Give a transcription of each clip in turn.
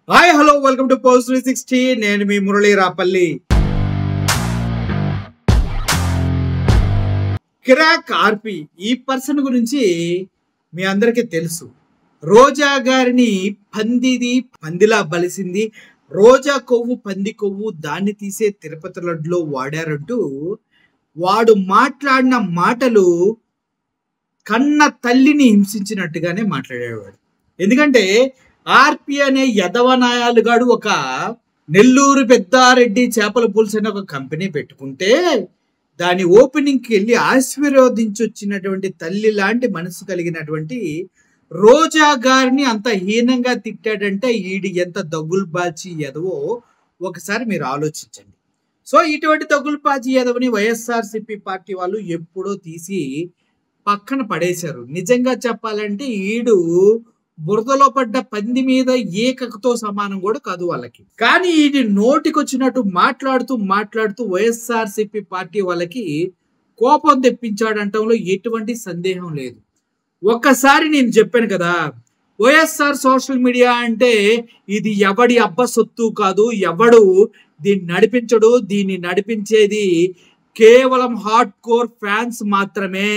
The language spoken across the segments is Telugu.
Hi hello welcome to post 360. నేను మీ మురళీ రాపల్లి. కిరాక్ ఆర్పి ఈ పర్సన్ గురించి మీ అందరికీ తెలుసు. రోజా గారిని పందిలా బలిసింది, రోజా కొవ్వు పంది కొవ్వు దాన్ని తీసే తిరుపతి లడ్డులో వాడారంటూ వాడు మాట్లాడిన మాటలు కన్న తల్లిని హింసించినట్టుగానే మాట్లాడేవాడు. ఎందుకంటే ఆర్పి అనే యదవనాయాలుగాడు ఒక నెల్లూరు పెద్దారెడ్డి చేపల పులుసు అనే ఒక కంపెనీ పెట్టుకుంటే దాని ఓపెనింగ్కి వెళ్ళి ఆశీర్వదించొచ్చినటువంటి తల్లి లాంటి మనసు కలిగినటువంటి రోజా గారిని అంత హీనంగా తిట్టాడంటే ఈడి ఎంత దగుల్బాజీ ఎదవో ఒకసారి మీరు ఆలోచించండి. సో ఇటువంటి దగుల్బాజీ ఎదవని వైఎస్ఆర్సీపీ పార్టీ వాళ్ళు ఎప్పుడో తీసి పక్కన పడేశారు. నిజంగా చెప్పాలంటే ఈడు బురదలో పడ్డ పంది మీద ఏకతో సమానం కూడా కాదు వాళ్ళకి. కానీ ఇది నోటికొచ్చినట్టు మాట్లాడుతూ వైఎస్ఆర్సీపీ పార్టీ వాళ్ళకి కోపం తెప్పించాడంటంలో ఎటువంటి సందేహం లేదు. ఒక్కసారి నేను చెప్పాను కదా, వైఎస్ఆర్ సోషల్ మీడియా అంటే ఇది ఎవడి అబ్బ సొత్తు కాదు, ఎవడు దీన్ని నడిపించడు. దీన్ని నడిపించేది కేవలం హార్డ్ కోర్ ఫ్యాన్స్ మాత్రమే.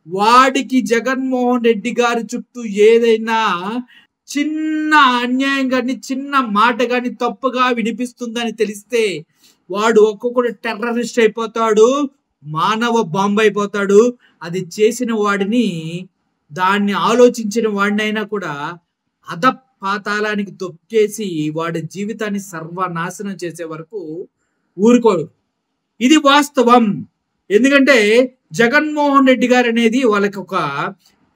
వాడికి జగన్మోహన్ రెడ్డి గారి చుట్టూ ఏదైనా చిన్న అన్యాయం కానీ చిన్న మాట కానీ తప్పుగా వినిపిస్తుందని తెలిస్తే వాడు ఒక్కొక్కడు టెర్రరిస్ట్ అయిపోతాడు, మానవ బాంబు అయిపోతాడు. అది చేసిన వాడిని, దాన్ని ఆలోచించిన వాడినైనా కూడా అధపాతాళానికి తొక్కేసి వాడి జీవితాన్ని సర్వనాశనం చేసే వరకు ఊరుకోడు. ఇది వాస్తవం. ఎందుకంటే జగన్మోహన్ రెడ్డి గారు అనేది వాళ్ళకి ఒక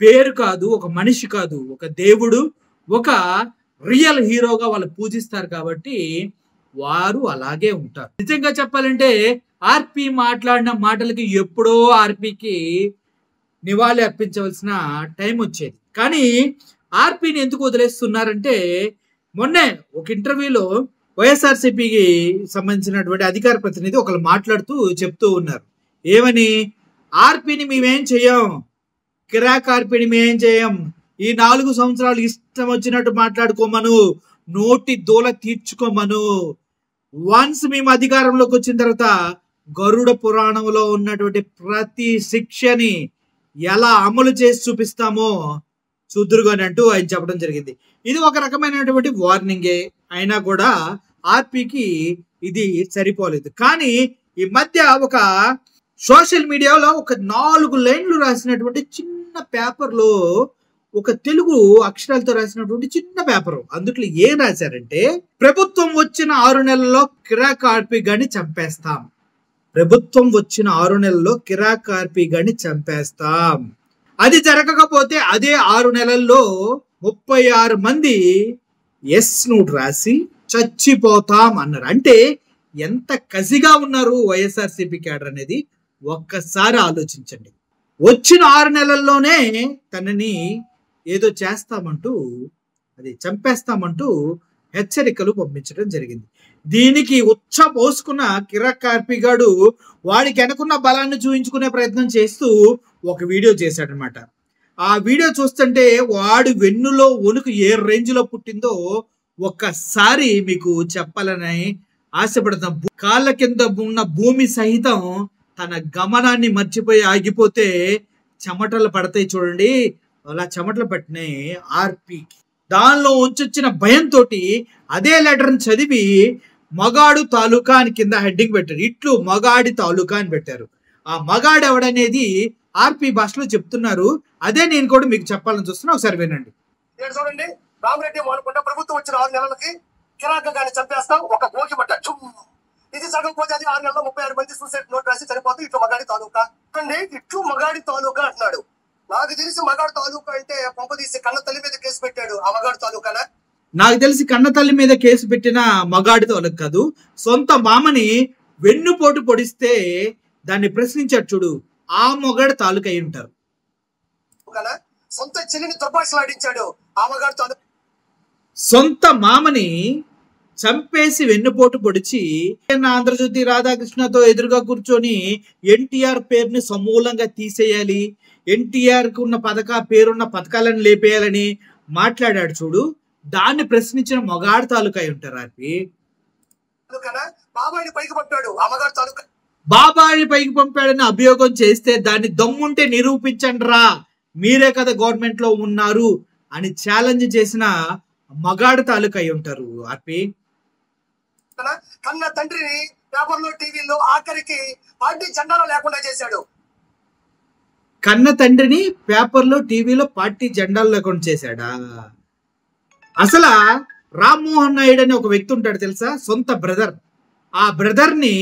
పేరు కాదు, ఒక మనిషి కాదు, ఒక దేవుడు, ఒక రియల్ హీరోగా వాళ్ళు పూజిస్తారు. కాబట్టి వారు అలాగే ఉంటారు. నిజంగా చెప్పాలంటే ఆర్పి మాట్లాడిన మాటలకి ఎప్పుడో ఆర్పికి నివాళి అర్పించవలసిన టైం వచ్చేది. కానీ ఆర్పిని ఎందుకు వదిలేస్తున్నారంటే మొన్నే ఒక ఇంటర్వ్యూలో వైఎస్ఆర్సీపీకి సంబంధించినటువంటి అధికార ప్రతినిధి ఒకరు మాట్లాడుతూ చెప్తూ ఉన్నారు. ఏమని? ఆర్పిని మేమేం చెయ్యం, కిరాక్ ఆర్పిని మేమేం చేయం, ఈ 4 సంవత్సరాలు ఇష్టం వచ్చినట్టు మాట్లాడుకోమను, నోటి దూల తీర్చుకోమను. వన్స్ మేము అధికారంలోకి వచ్చిన తర్వాత గరుడ పురాణంలో ఉన్నటువంటి ప్రతి శిక్షని ఎలా అమలు చేసి చూపిస్తామో చూద్దురుగాని అంటూ ఆయన చెప్పడం జరిగింది. ఇది ఒక రకమైనటువంటి వార్నింగే అయినా కూడా ఆర్పికి ఇది సరిపోలేదు. కానీ ఈ మధ్య ఒక సోషల్ మీడియాలో ఒక 4 లైన్లు రాసినటువంటి చిన్న పేపర్లో, ఒక తెలుగు అక్షరాలతో రాసినటువంటి చిన్న పేపర్, అందుట్లో ఏం రాశారంటే, ప్రభుత్వం వచ్చిన 6 నెలల్లో కిరాక్ ఆర్పి గాని చంపేస్తాం. ప్రభుత్వం వచ్చిన 6 నెలల్లో కిరాక్ ఆర్పి గాని చంపేస్తాం. అది జరగకపోతే అదే 6 నెలల్లో 36 మంది ఎస్ నోట్ రాసి చచ్చిపోతాం అన్నారు. అంటే ఎంత కసిగా ఉన్నారు వైఎస్ఆర్సీపీ క్యాడర్ అనేది ఒక్కసారి ఆలోచించండి. వచ్చిన 6 నెలల్లోనే తనని ఏదో చేస్తామంటూ, అది చంపేస్తామంటూ హెచ్చరికలు పంపించడం జరిగింది. దీనికి ఉచ్చ పోసుకున్న కిరాక్ ఆర్పి గాడు వాడికి వెనకున్న బలాన్ని చూపించుకునే ప్రయత్నం చేస్తూ ఒక వీడియో చేశాడనమాట. ఆ వీడియో చూస్తుంటే వాడు వెన్నులో వణుకు ఏ రేంజ్ లో పుట్టిందో ఒక్కసారి మీకు చెప్పాలని ఆశపడతాం. కాళ్ళ కింద ఉన్న భూమి సహితం తన గమనాన్ని మర్చిపోయి ఆగిపోతే చెమటలు పడతాయి చూడండి, అలా చెమటలు పట్టినాయి ఆర్పికి. దానిలో ఉంచొచ్చిన భయంతో అదే లెటర్ని చదివి మగాడు తాలూకా అని కింద హెడ్డింగ్ పెట్టారు. ఇట్లు మగాడి తాలూకా అని పెట్టారు. ఆ మగాడు ఎవడనేది ఆర్పి భాషలో చెప్తున్నారు. అదే నేను కూడా మీకు చెప్పాలని చూస్తున్నా, ఒకసారి వినండి. చూడండి, రామరెడ్డి మానుకుంటా ప్రభుత్వం వచ్చిన 6 నెలలకి కిరాక్ గాని చంపేస్తాం, ఒక భోగి పడ్డ ఇది సగకపోతే అది 6 నెలల్లో 36 మంది సూసైడ్ నోట్ రాసి చనిపోతుంది. ఇట్లు మగాడి తాలూకా అండి, ఇట్లు మగాడి తాలూకా అంటున్నాడు. నాకు తెలిసి మగాడు తాలూకా అంటే పంపదీసి కన్న తల్లి మీద కేసు పెట్టాడు. ఆ మగాడు తాలూకానా? నాకు తెలిసి కన్న తల్లి మీద కేసు పెట్టిన మగాడి తాలూకా కాదు, సొంత మామని వెన్నుపోటు పొడిస్తే దాన్ని ప్రశ్నించాడు చూడు, ఆ మగాడు తాలూకా అయి ఉంటారు. సొంత చెల్లిని దుర్భాషలాడించాడు, ఆ మగాడు తాలూకా. సొంత మామని చంపేసి వెన్నుపోటు పొడిచి ఆంధ్రజ్యోతి రాధాకృష్ణతో ఎదురుగా కూర్చొని ఎన్టీఆర్ పేరుని సమూలంగా తీసేయాలి, ఎన్టీఆర్ కు ఉన్న పేరున్న పథకాలను లేపేయాలని మాట్లాడాడు చూడు. దాన్ని ప్రశ్నించిన మొగాడు తాలూకా అయి ఉంటారు ఆర్పి. బాబాయిని పైకి పంపాడు అమ్మగారు తాలూకా. బాబాయిని పైకి పంపాడని అభియోగం చేస్తే దాన్ని దమ్ముంటే నిరూపించండి రా, మీరే కదా గవర్నమెంట్ లో ఉన్నారు అని ఛాలెంజ్ చేసిన మగాడు తాలూకా అయి ఉంటారు ఆర్పి. కన్న తండ్రిని పేపర్లో టీవీలో ఆఖరికి పార్టీ జెండాలో లేకుండా చేశాడు. కన్న తండ్రిని పేపర్లో టీవీలో పార్టీ జెండాలు లేకుండా చేశాడా? అసలు రామ్మోహన్ నాయుడు అని ఒక వ్యక్తి ఉంటాడు తెలుసా, సొంత బ్రదర్. ఆ బ్రదర్ ని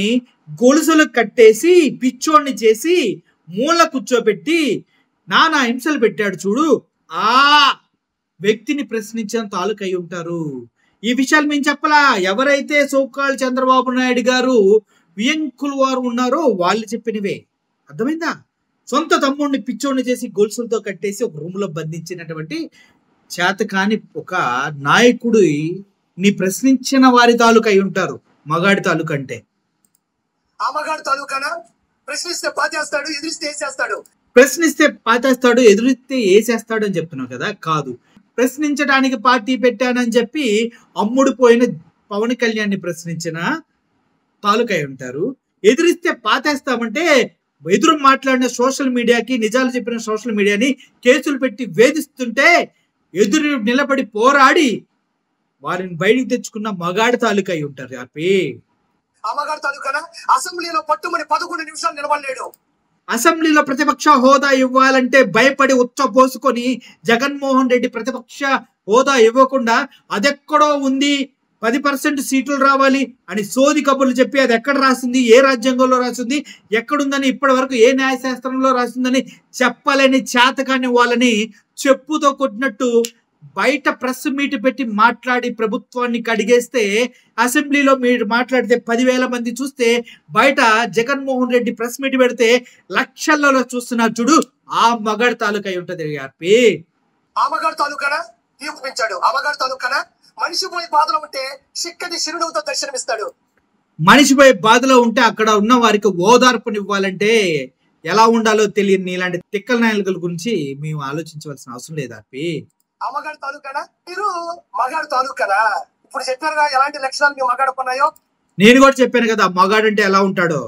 గొలుసులు కట్టేసి పిచ్చోడిని చేసి మూల కూర్చోబెట్టి నానా హింసలు పెట్టాడు చూడు, ఆ వ్యక్తిని ప్రశ్నించిన తాలూకు అయి ఉంటారు. ఈ విషయాలు మేము చెప్పలా, ఎవరైతే సోకాల్ చంద్రబాబు నాయుడు గారు వియంకుల వారు ఉన్నారో వాళ్ళు చెప్పినవే. అర్థమైందా? సొంత తమ్ముడిని పిచ్చోడిని చేసి గొలుసులతో కట్టేసి ఒక రూమ్ లో బంధించినటువంటి చేతకాని ఒక నాయకుడు ని ప్రశ్నించిన వారి తాలూకా అయి ఉంటారు మగాడి తాలూకా అంటే. ఆ మగాడి తాలూకానా? ప్రశ్నిస్తే పాతేస్తాడు, ఎదిరిస్తే వేసేస్తాడు. ప్రశ్నిస్తే పాతేస్తాడు, ఎదురిస్తే వేసేస్తాడు అని చెప్తున్నావు కదా? కాదు, ప్రశ్నించడానికి పార్టీ పెట్టానని చెప్పి అమ్ముడు పోయిన పవన్ కళ్యాణ్ ని ప్రశ్నించిన తాలూకా అయి ఉంటారు. ఎదిరిస్తే పాతేస్తామంటే ఎదురు మాట్లాడిన సోషల్ మీడియాకి, నిజాలు చెప్పిన సోషల్ మీడియాని కేసులు పెట్టి వేధిస్తుంటే ఎదురు నిలబడి పోరాడి వారిని బయటికి తెచ్చుకున్న మగాడి తాలూకా అయి ఉంటారు ఆపి. ఆ మగాడి తాలూకానా? అసెంబ్లీలో పట్టుమని 11 నిమిషాలు నిలబడలేడు. అసెంబ్లీలో ప్రతిపక్ష హోదా ఇవ్వాలంటే భయపడి ఉచ్చపోసుకొని జగన్మోహన్ రెడ్డి ప్రతిపక్ష హోదా ఇవ్వకుండా అదెక్కడో ఉంది, 10% సీట్లు రావాలి అని సోది కబుర్లు చెప్పి అది ఎక్కడ రాసింది, ఏ రాజ్యాంగంలో రాసింది, ఎక్కడుందని ఇప్పటి వరకు ఏ న్యాయశాస్త్రంలో రాసిందని చెప్పలేని చేతకాని వాళ్ళని చెప్పుతో కొట్టినట్టు బయట ప్రెస్ మీట్ పెట్టి మాట్లాడి ప్రభుత్వాన్ని కడిగేస్తే, అసెంబ్లీలో మీరు మాట్లాడితే 10,000 మంది చూస్తే, బయట జగన్మోహన్ రెడ్డి ప్రెస్ మీట్ పెడితే లక్షల్లో చూస్తున్నారు చూడు, ఆ మగాడి తాలూకా అయి ఉంటది ఆర్పి. ఆ మగాడి తాలూకానా? తీర్పించాడు. ఆ మగాడి తాలూకానా? మనిషి పోయి బాధలో ఉంటే చిక్కటి చిరునవ్వుతో దర్శనమిస్తాడు. మనిషి పోయి బాధలో ఉంటే అక్కడ ఉన్న వారికి ఓదార్పునివ్వాలంటే ఎలా ఉండాలో తెలియని నీలాంటి తిక్కల నాయకుల గురించి మేము ఆలోచించవలసిన అవసరం లేదు ఆర్పి. ఆ మగాడి తాలూకానా? మీరు మగాడి తాలూకానా? ఇప్పుడు చెప్పారుగా ఎలాంటి లక్షణాలు మీ మగాడుకున్నాయో. నేను కూడా చెప్పాను కదా మగాడంటే ఎలా ఉంటాడో.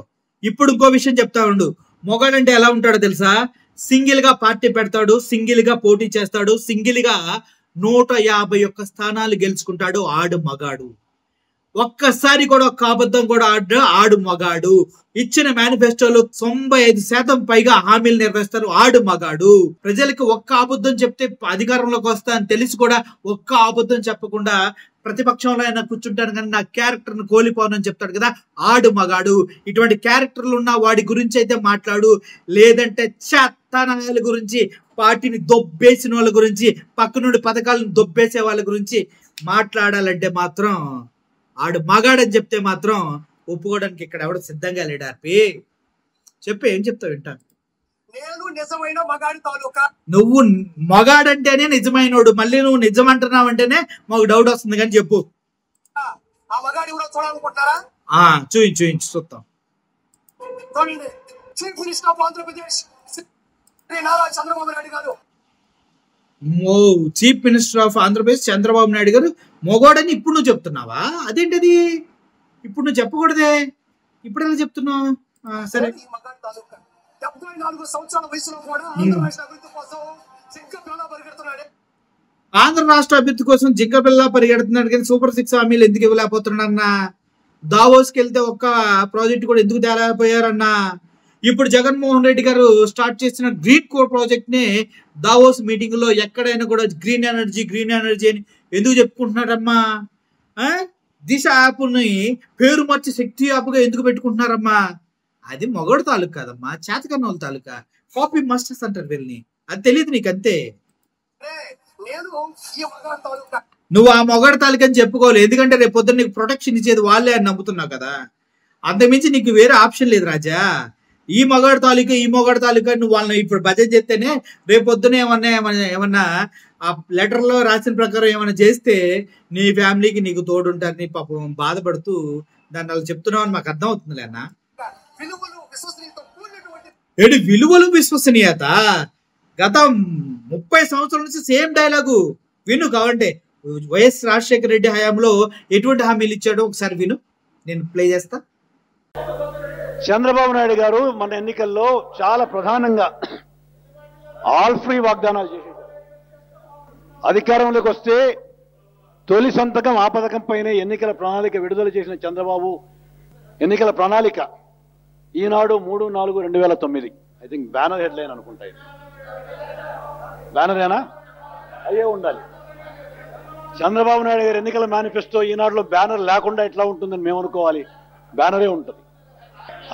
ఇప్పుడు ఇంకో విషయం చెప్తా ఉండు. మొగాడంటే ఎలా ఉంటాడో తెలుసా? సింగిల్ గా పార్టీ పెడతాడు, సింగిల్ గా పోటీ చేస్తాడు, సింగిల్ గా 151 స్థానాలు గెలుచుకుంటాడు. ఆడు మగాడు. ఒక్కసారి కూడా ఒక్క అబద్ధం కూడా ఆడు మగాడు. ఇచ్చిన మేనిఫెస్టోలో 95% పైగా హామీలు నెరవేరుస్తారు. ఆడు మగాడు. ప్రజలకు ఒక్క అబద్ధం చెప్తే అధికారంలోకి వస్తా అని తెలిసి కూడా ఒక్క అబద్ధం చెప్పకుండా ప్రతిపక్షంలో అయినా కూర్చుంటాను కానీ నా క్యారెక్టర్ ను కోల్పోనని చెప్తాడు కదా, ఆడు మగాడు. ఇటువంటి క్యారెక్టర్లు ఉన్న వాడి గురించి అయితే మాట్లాడు, లేదంటే చెత్తనాయాల గురించి, పార్టీని దొబ్బేసిన వాళ్ళ గురించి, పక్క నుండి పథకాలను దొబ్బేసే వాళ్ళ గురించి మాట్లాడాలంటే మాత్రం ఆడు మగాడని చెప్తే మాత్రం ఒప్పుకోవడానికి ఇక్కడ ఎవడ సిద్ధంగా లేడు ఆర్పి. చెప్పు, ఏం చెప్తావు వింటాను. నేను నిజమైన మగాడి తాలూకా. నువ్వు మగాడంటేనే నిజమైనోడు, మళ్ళీ నువ్వు నిజం అంటున్నావు అంటేనే మాకు డౌట్ వస్తుంది. కానీ చెప్పు, ఆ మగాడి కూడా చూడాలనుకుంటున్నారా? చూయించు చూద్దాం. చూడండి, chief minister of Andhra Pradesh Shri Nara Chandrababu Naidu గారు. Chief minister of Andhra Pradesh Chandrababu Naidu గారు మొగోడని ఇప్పుడు నువ్వు చెప్తున్నావా? అదేంటది? ఇప్పుడు నువ్వు చెప్పకూడదే, ఇప్పుడు ఎలా చెప్తున్నావు? సరే, 74 సంవత్సరాల వయసులో కూడా ఆంధ్ర రాష్ట్ర అభివృద్ధి కోసం జింకపిల్ల పరిగెడుతున్నాడు. ఆంధ్ర రాష్ట్ర అభివృద్ధి కోసం జింకపిల్ల పరిగెడుతున్నాడు కానీ సూపర్ 6 హామీలు ఎందుకు ఇవ్వలేకపోతున్నాడన్నా? దావోస్కి వెళ్తే ఒక్క ప్రాజెక్ట్ కూడా ఎందుకు తేలేకపోయారన్నా? ఇప్పుడు జగన్మోహన్ రెడ్డి గారు స్టార్ట్ చేసిన గ్రీన్ కోర్ ప్రాజెక్ట్ ని దావోస్ మీటింగ్ లో ఎక్కడైనా కూడా గ్రీన్ ఎనర్జీ అని ఎందుకు చెప్పుకుంటున్నారమ్మా? దిశ యాప్ ని పేరు మార్చి శక్తి యాప్ గా ఎందుకు పెట్టుకుంటున్నారమ్మా? అది మొగడు తాలూకా కాదమ్మా, చేతకన్న వాళ్ళ తాలూకా. కాపీ మాస్టర్స్ అంటారు వీళ్ళని, అది తెలియదు నీకు అంతే. నువ్వు ఆ మొగడు తాలూకా అని చెప్పుకోవాలి, ఎందుకంటే రేపు పొద్దున్న నీకు ప్రొటెక్షన్ ఇచ్చేది వాళ్ళే అని నమ్ముతున్నావు కదా. అంతకుమించి నీకు వేరే ఆప్షన్ లేదు రాజా. ఈ మొగడు తాలూకా నువ్వు వాళ్ళని ఇప్పుడు బడ్జెట్ చేస్తేనే రేపు పొద్దున ఏమన్నా ఆ లెటర్ లో రాసిన ప్రకారం ఏమైనా చేస్తే నీ ఫ్యామిలీకి నీకు తోడుంటారు, నీ పాపం బాధపడుతూ దాన్ని అలా చెప్తున్నావు అని మాకు అర్థం అవుతుందిలే అన్న. విలువలు విశ్వసనీయత గత 30 సంవత్సరాల నుంచి సేమ్ డైలాగు విను. కావంటే వైఎస్ రాజశేఖర రెడ్డి హయాంలో ఎటువంటి హామీలు ఇచ్చాడో ఒకసారి విను, నేను ప్లే చేస్తా. చంద్రబాబు నాయుడు గారు మన ఎన్నికల్లో చాలా ప్రధానంగా ఆల్ ఫ్రీ వాగ్దానాలు చేశారు. అధికారంలోకి వస్తే తొలి సంతకం ఆ పథకం పైన ఎన్నికల ప్రణాళిక విడుదల చేసిన చంద్రబాబు ఎన్నికల ప్రణాళిక ఈనాడు 3/4/2009. ఐ థింక్ బ్యానర్ హెడ్లైన్ అనుకుంటా. బ్యానరేనా అయ్యే ఉండాలి. చంద్రబాబు నాయుడు గారి ఎన్నికల మేనిఫెస్టో ఈనాడులో బ్యానర్ లేకుండా ఎట్లా ఉంటుందని మేము అనుకోవాలి, బ్యానరే ఉంటుంది.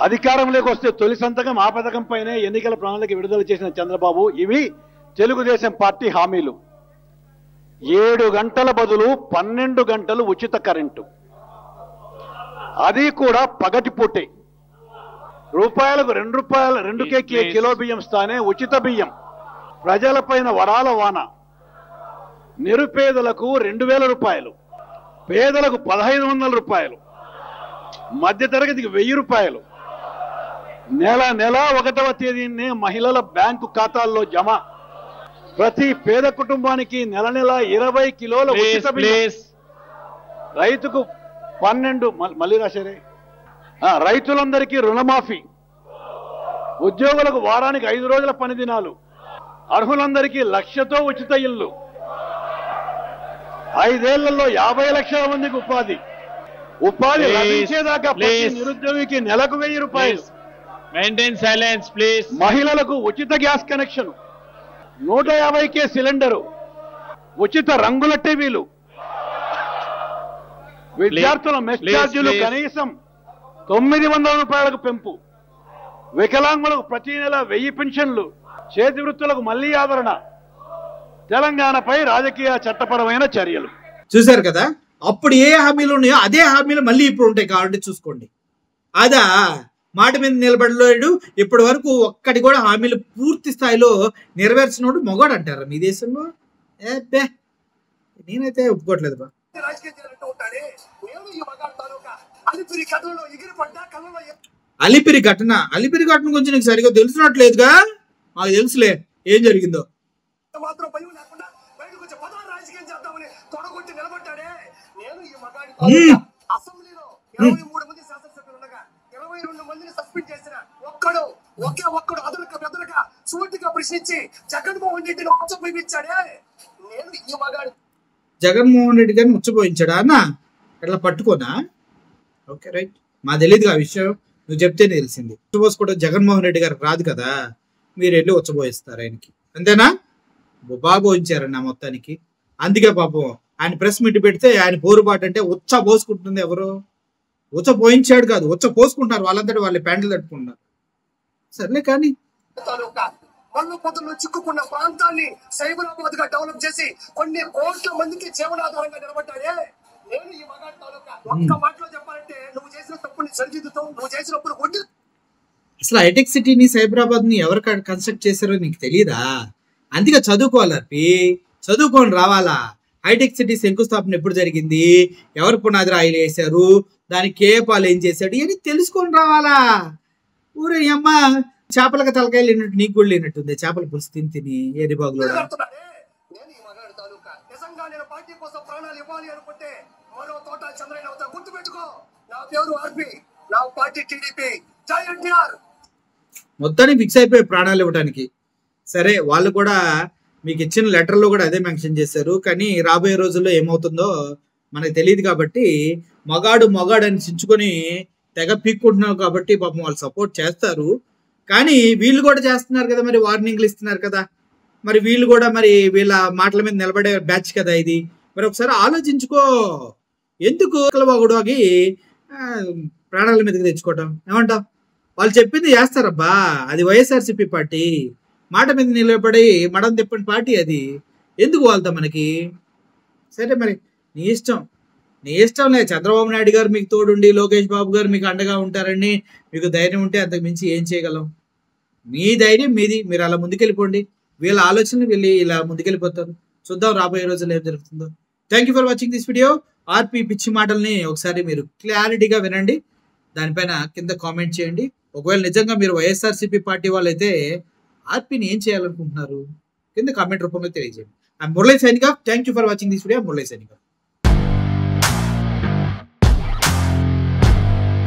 అధికారంలోకి వస్తే తొలి సంతకం ఆ పథకం పైనే ఎన్నికల ప్రణాళిక విడుదల చేసిన చంద్రబాబు ఇవి తెలుగుదేశం పార్టీ హామీలు. 7 గంటల బదులు 12 గంటలు ఉచిత కరెంటు, అది కూడా పగటిపూటే. రూపాయలకు 2 రూపాయలు 2 కిలో బియ్యం స్థానే ఉచిత బియ్యం, ప్రజలపైన వరాల వాన. నిరుపేదలకు 2000 రూపాయలు, పేదలకు 1500 రూపాయలు, మధ్యతరగతికి 1000 రూపాయలు. నెల 1వ తేదీనే మహిళల బ్యాంకు ఖాతాల్లో జమ. ప్రతి పేద కుటుంబానికి నెల 20 కిలోల ఉచిత బియ్యం. రైతుకు 12 మళ్ళీ రాశారే. రైతులందరికీ రుణమాఫీ, ఉద్యోగులకు వారానికి 5 రోజుల పని దినాలు, అర్హులందరికీ 1 లక్షతో ఉచిత ఇల్లు, 5 ఏళ్లలో 50 లక్షల మందికి ఉపాధి లభించేదాకా ప్రతి నిరుద్యోగికి నెలకు 1000 రూపాయలు. Maintain silence please. మహిళలకు ఉచిత గ్యాస్ కనెక్షన్, 150 సిలిండరు, ఉచిత రంగుల టీవీలు, విద్యార్థుల మెస్ ఛార్జీలు కనీసం 900 రూపాయలకు పెంపు, వికలాంగులకు ప్రతి నెల 1000 పెన్షన్లు, చేతి వృత్తులకు మళ్లీ ఆదరణ, తెలంగాణపై రాజకీయ చట్టపరమైన చర్యలు. చూశారు కదా, అప్పుడు ఏ హామీలు ఉన్నాయో అదే హామీలు మళ్ళీ ఇప్పుడు ఉంటాయి. కాబట్టి చూసుకోండి. అదా మాట మీద నిలబడలేడు, ఇప్పటి వరకు ఒక్కటి కూడా హామీలు పూర్తి స్థాయిలో నెరవేర్చినోడు మొగాడు అంటారా మీ దేశంలో? ఏబ్బే, నేనైతే ఒప్పుకోవట్లేదు బా. అలిపిరి ఘటన గురించి నీకు సరిగా తెలుసున్నట్లేదుగా. మాకు తెలుసులే ఏం జరిగిందో. మాత్రం భయం లేకుండా బయటకు వచ్చి రాజకీయం చేద్దామని తొడగొట్టి నిలబడ్డాడే. నేను ఈ మగాడి అసెంబ్లీలో 23 మంది శాసనసభ్యులు ఉండగా 22 మందిని సస్పెండ్ చేసిన ఒక్కడు అదనక సూటిగా ప్రశ్నించి జగన్మోహన్ రెడ్డిని ముచ్చపోయించాడే. నేను ఈ మగాడి జగన్మోహన్ రెడ్డి గారిని ముచ్చపోయించాడా అన్న? అట్లా పట్టుకోనా? ఓకే రైట్, మా తెలియదు ఆ విషయం, నువ్వు చెప్తేనే తెలిసింది. ఉచ్చబోసుకోవడం జగన్మోహన్ రెడ్డి గారికి రాదు కదా, మీరు వెళ్ళి ఉచ్చబోయిస్తారు ఆయనకి, అంతేనా? బాగోయించారన్న మొత్తానికి. అందుకే పాపం ఆయన ప్రెస్ మీట్ పెడితే ఆయన పోరుబాటు అంటే ఉచ్చ పోసుకుంటుంది. ఎవరు ఉచ్చ పోయించాడు కాదు, ఉచ్చ పోసుకుంటున్నారు వాళ్ళంతటి వాళ్ళ ప్యాంట్లు తట్టుకుంటున్నారు. సర్లే కానీ మల్లుపొదల్లో చిక్కుకున్న ప్రాంతాన్ని సైబరాబాద్ గా డెవలప్ చేసి కొన్ని కోట్ల మందికి జీవనాధారంగా నిలబడ్డాడే. నేను ఈ మగాడి తాలూకా ఒక్క మాటలో చెప్పాలంటే నువ్వు చేసిన తప్పుని సరిదిద్దుతావు, నువ్వు చేసినప్పుడు కొట్టి. అసలు హైటెక్ సిటీని సైబరాబాద్ ని ఎవరు కన్స్ట్రక్ట్ చేశారో నీకు తెలీదా? అందుకే చదువుకోవాలి, చదువుకొని రావాలా. హైటెక్ సిటీ శంకుస్థాపన ఎప్పుడు జరిగింది, ఎవరు పునాది రాయిలు వేశారు, దానికి ఏ పాలు ఏం చేశాడు అని తెలుసుకొని రావాలా. ఊరే అమ్మ చేపలకు తలకాయలు లేనట్టు నీకు కూడా లేనట్టుంది. చేపల పులుసు తిని ఏరిబాగులో. నేను ఈ మగాడి తాలూకా నిజంగా నేను పార్టీ కోసం ప్రాణాలు ఇవ్వాలి అనుకుంటే మరో తోట చంద్రయ్య అవుతా. గుర్తు పెట్టుకో, నా పేరు ఆర్పి, నా పార్టీ టీడీపీ. జై ఎన్టీఆర్. మొత్తానికి ఫిక్స్ అయిపోయి ప్రాణాలు ఇవ్వడానికి. సరే, వాళ్ళు కూడా మీకు ఇచ్చిన లెటర్లో కూడా అదే మెన్షన్ చేశారు. కానీ రాబోయే రోజుల్లో ఏమవుతుందో మనకు తెలియదు. కాబట్టి మగాడు అని చించుకొని తెగ పీక్కుంటున్నావు కాబట్టి పాపం వాళ్ళు సపోర్ట్ చేస్తారు. కానీ వీళ్ళు కూడా చేస్తున్నారు కదా, మరి వార్నింగ్లు ఇస్తున్నారు కదా, మరి వీళ్ళు కూడా మరి వీళ్ళ మాటల మీద నిలబడే బ్యాచ్ కదా ఇది. మరి ఒకసారి ఆలోచించుకో, ఎందుకు ఒకటి ప్రాణాల మీదకి తెచ్చుకోవటం? ఏమంటావు? వాళ్ళు చెప్పింది చేస్తారబ్బా, అది వైఎస్ఆర్సీపీ పార్టీ. మాట మీద నిలబడి మడం తిప్పని పార్టీ అది. ఎందుకు వాళ్ళతో మనకి? సరే మరి నీ ఇష్టం లేదు. చంద్రబాబు నాయుడు గారు మీకు తోడుండి, లోకేష్ బాబు గారు మీకు అండగా ఉంటారని మీకు ధైర్యం ఉంటే అంతకు మించి ఏం చేయగలం? మీ ధైర్యం మీది, మీరు అలా ముందుకెళ్ళిపోండి. వీళ్ళ ఆలోచనలు వెళ్ళి ఇలా ముందుకెళ్ళిపోతారు. చూద్దాం రాబోయే రోజుల్లో ఏం జరుగుతుందో. Thank you for watching this video. ఆర్పి పిచ్చి మాటల్ని ఒకసారి మీరు క్లారిటీగా వినండి, దానిపైన కింద కామెంట్ చేయండి. ఒకవేళ నిజంగా మీరు వైఎస్ఆర్సీపీ పార్టీ వాళ్ళైతే ఆర్పిని ఏం చేయాలనుకుంటున్నారు? కింద కామెంట్ రూపంలో తెలియజేయండి. I Murali signing off. Thank you for watching this video. Murali signing off.